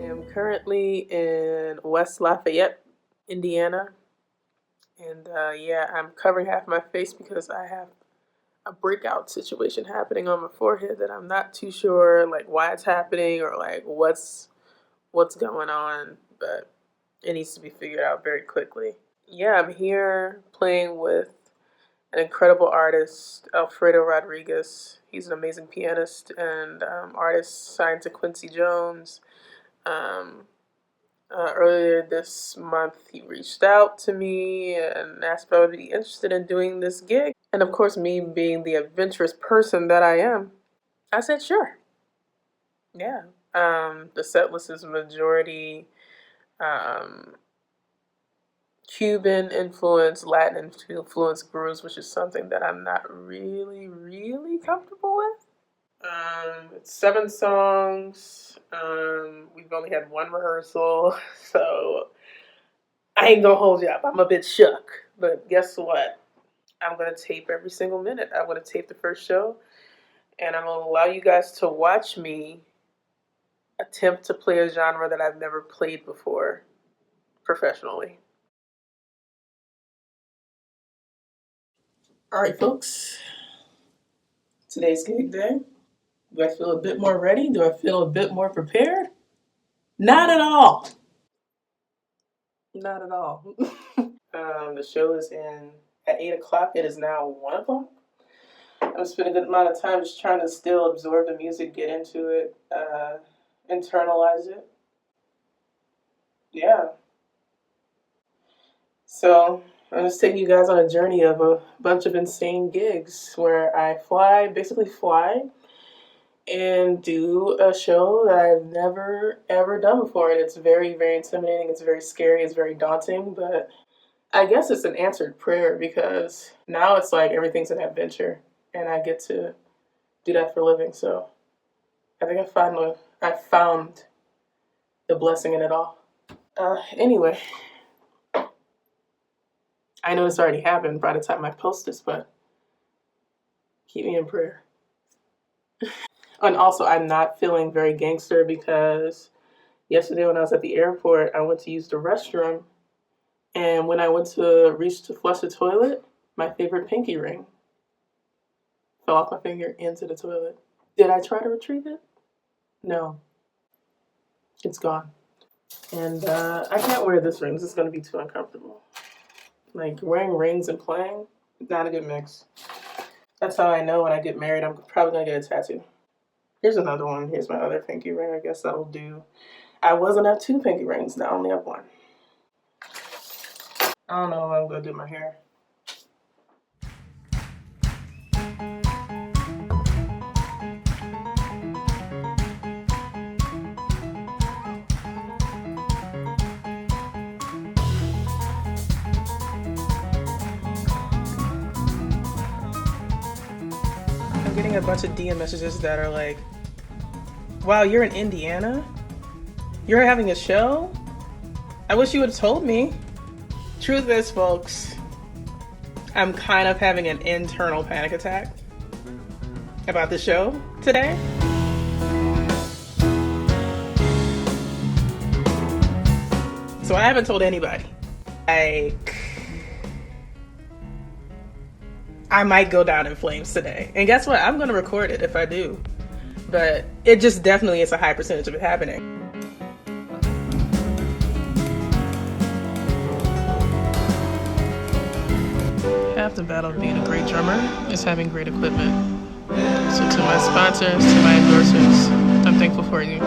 am currently in West Lafayette, Indiana. And yeah, I'm covering half my face because I have a breakout situation happening on my forehead that I'm not too sure like why it's happening or like what's going on, but it needs to be figured out very quickly. Yeah, I'm here playing with an incredible artist, Alfredo Rodriguez. He's an amazing pianist and artist signed to Quincy Jones. Um, Earlier this month, he reached out to me and asked if I would be interested in doing this gig. And of course, me being the adventurous person that I am, I said sure. Yeah. The set list is majority um, Cuban influence, Latin influence grooves, which is something that I'm not really comfortable with. It's 7 songs. We've only had one rehearsal, so I ain't gonna hold you up. I'm a bit shook, but guess what? I'm gonna tape every single minute. I'm gonna tape the first show, and I'm gonna allow you guys to watch me attempt to play a genre that I've never played before professionally. All right, folks. Today's gig day. Do I feel a bit more ready? Do I feel a bit more prepared? Not at all. Not at all. The show is in at 8 o'clock. It is now 1 o'clock. I'm spending a good amount of time just trying to still absorb the music, get into it, internalize it. Yeah. So I'm just taking you guys on a journey of a bunch of insane gigs where I basically fly, and do a show that I've never ever done before. And it's very intimidating. It's very scary. It's very daunting. But I guess it's an answered prayer because now it's like everything's an adventure, and I get to do that for a living. So I think I found the blessing in it all. Anyway, I know this already happened by the time I post this, but keep me in prayer. And also, I'm not feeling very gangster because yesterday when I was at the airport, I went to use the restroom, and when I went to reach to flush the toilet, my favorite pinky ring fell off my finger into the toilet. Did I try to retrieve it? No. It's gone. And I can't wear this ring. This is going to be too uncomfortable. Like, wearing rings and playing, not a good mix. That's how I know when I get married, I'm probably going to get a tattoo. Here's another one. Here's my other pinky ring. I guess that'll do. I was going to have 2 pinky rings. Now I only have 1. I don't know if I'm going to do my hair. I'm getting a bunch of DM messages that are like, wow, you're in Indiana? You're having a show? I wish you would have told me. Truth is, folks, I'm kind of having an internal panic attack about the show today. So I haven't told anybody. I might go down in flames today. And guess what? I'm going to record it if I do. But it just definitely is a high percentage of it happening. Half the battle of being a great drummer is having great equipment. So to my sponsors, to my endorsers, I'm thankful for you.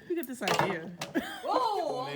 You get this idea. Oh,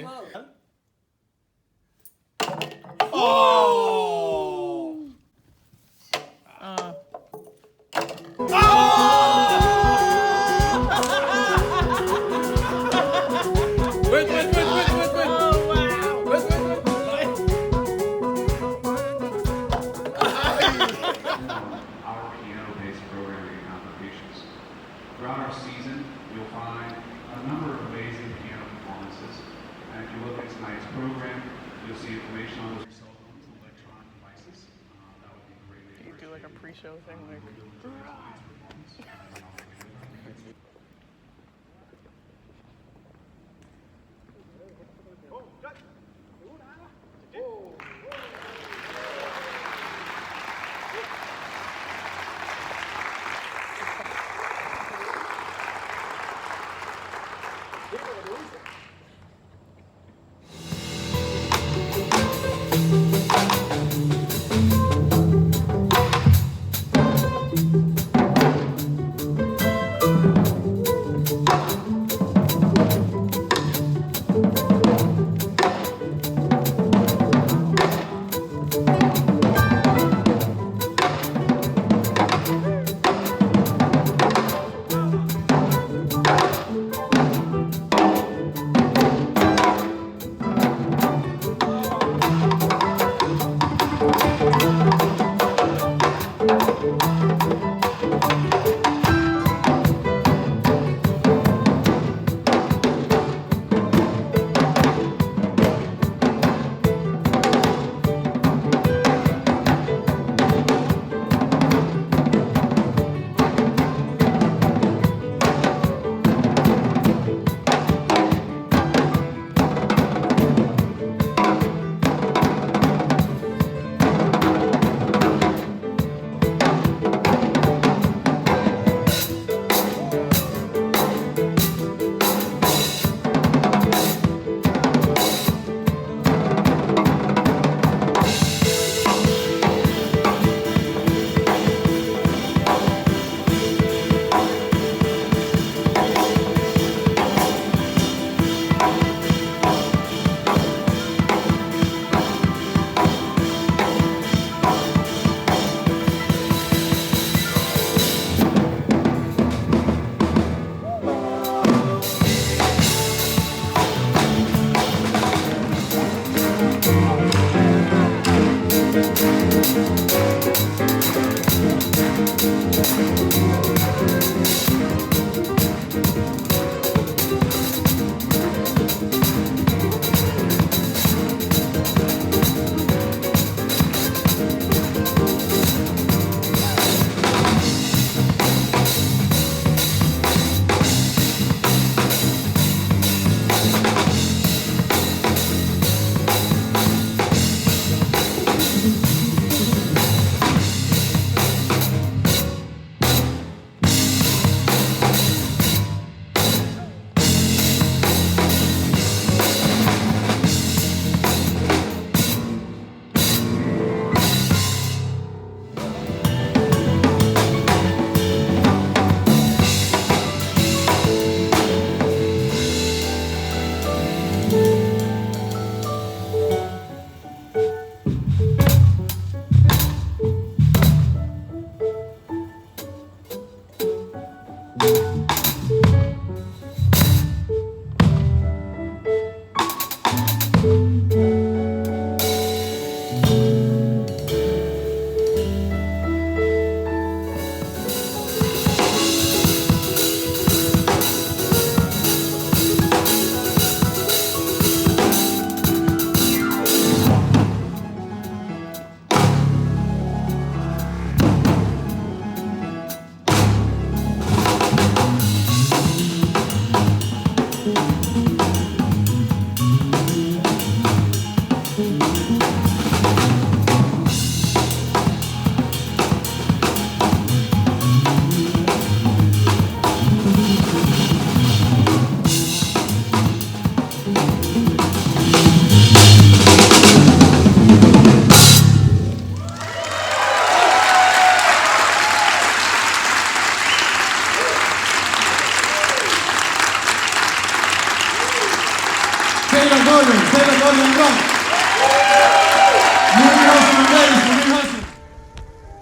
tonight's program. You'll see information on those cell phones and electronic devices. That would be greatly appreciated. You do like a pre-show thing, like.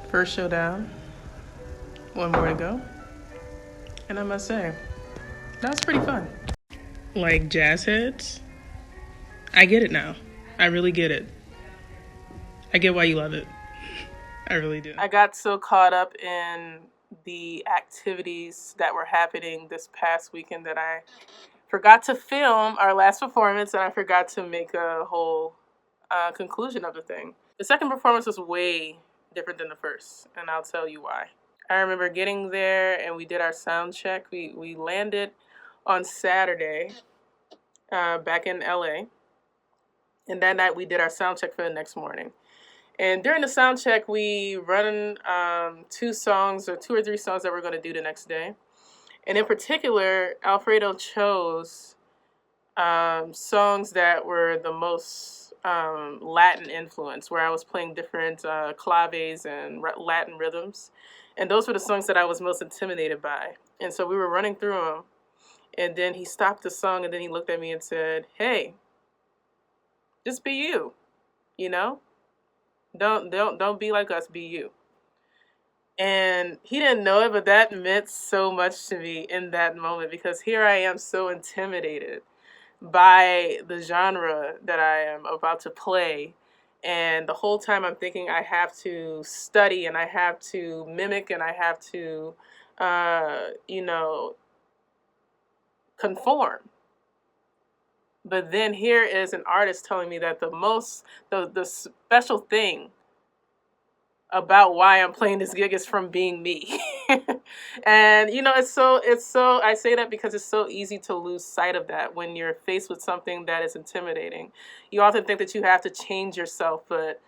First showdown, one more to go, and I must say, that was pretty fun. Like jazz heads, I get it now. I really get it. I get why you love it. I really do. I got so caught up in the activities that were happening this past weekend that I forgot to film our last performance, and I forgot to make a whole conclusion of the thing. The second performance was way different than the first, and I'll tell you why. I remember getting there and we did our sound check. We landed on Saturday back in LA, and that night we did our sound check for the next morning. And during the sound check, we run two or three songs that we're going to do the next day. And in particular, Alfredo chose songs that were the most Latin influence, where I was playing different claves and Latin rhythms. And those were the songs that I was most intimidated by. And so we were running through them. And then he stopped the song and then he looked at me and said, "Hey, just be you, you know? Don't be like us, be you." And he didn't know it, but that meant so much to me in that moment, because here I am so intimidated by the genre that I am about to play. And the whole time I'm thinking I have to study and I have to mimic and I have to, conform. But then here is an artist telling me that the special thing about why I'm playing this gig is from being me. And it's so I say that because it's so easy to lose sight of that when you're faced with something that is intimidating. You often think that you have to change yourself, but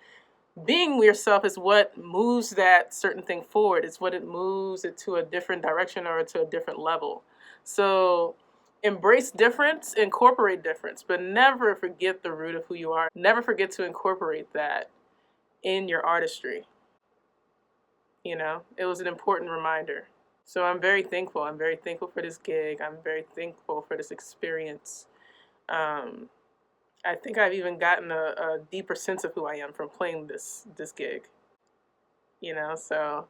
being yourself is what moves that certain thing forward. It's what it moves it to a different direction or to a different level. So embrace difference, incorporate difference, but never forget the root of who you are. Never forget to incorporate that in your artistry. It was an important reminder. So I'm very thankful. I'm very thankful for this gig. I'm very thankful for this experience. I think I've even gotten a deeper sense of who I am from playing this gig. So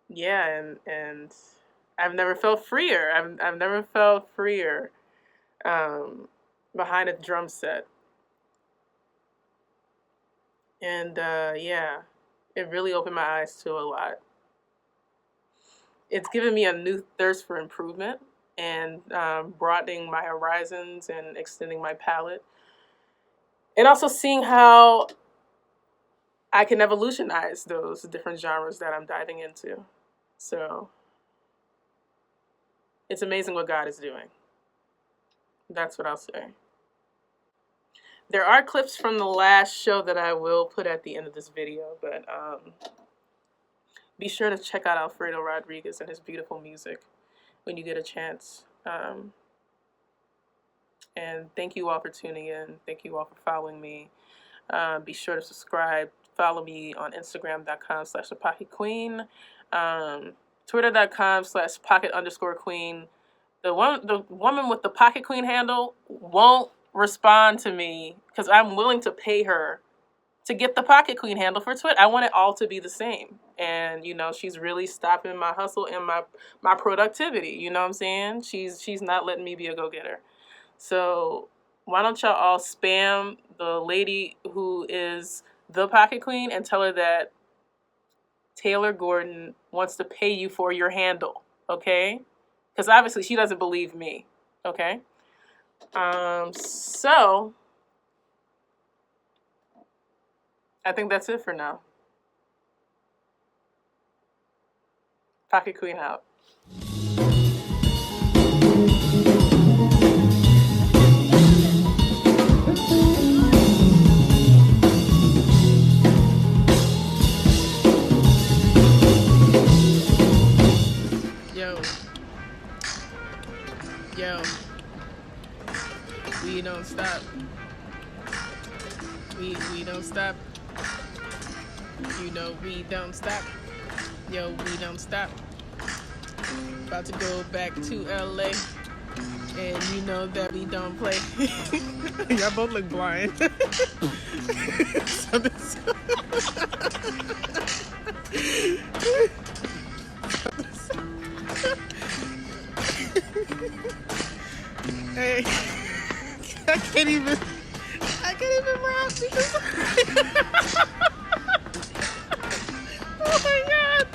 yeah, and I've never felt freer. I've never felt freer behind a drum set. And yeah, it really opened my eyes to a lot. It's given me a new thirst for improvement and broadening my horizons and extending my palette. And also seeing how I can evolutionize those different genres that I'm diving into. So it's amazing what God is doing. That's what I'll say. There are clips from the last show that I will put at the end of this video, but be sure to check out Alfredo Rodriguez and his beautiful music when you get a chance. And thank you all for tuning in. Thank you all for following me. Be sure to subscribe. Follow me on Instagram.com/thepocketqueen, Twitter.com/pocket_queen. The woman with the Pocket Queen handle won't respond to me because I'm willing to pay her to get the Pocket Queen handle for Twitter. I want it all to be the same. And, she's really stopping my hustle and my productivity. You know what I'm saying? She's not letting me be a go-getter. So why don't y'all all spam the lady who is the Pocket Queen and tell her that Taylor Gordon wants to pay you for your handle, okay? Because obviously she doesn't believe me, okay? So I think that's it for now. Pocket Queen out. Yo, we don't stop. We don't stop. We don't stop. Yo, we don't stop. About to go back to LA. And you know that we don't play. Y'all both look blind. Hey, I can't even rap because oh my god.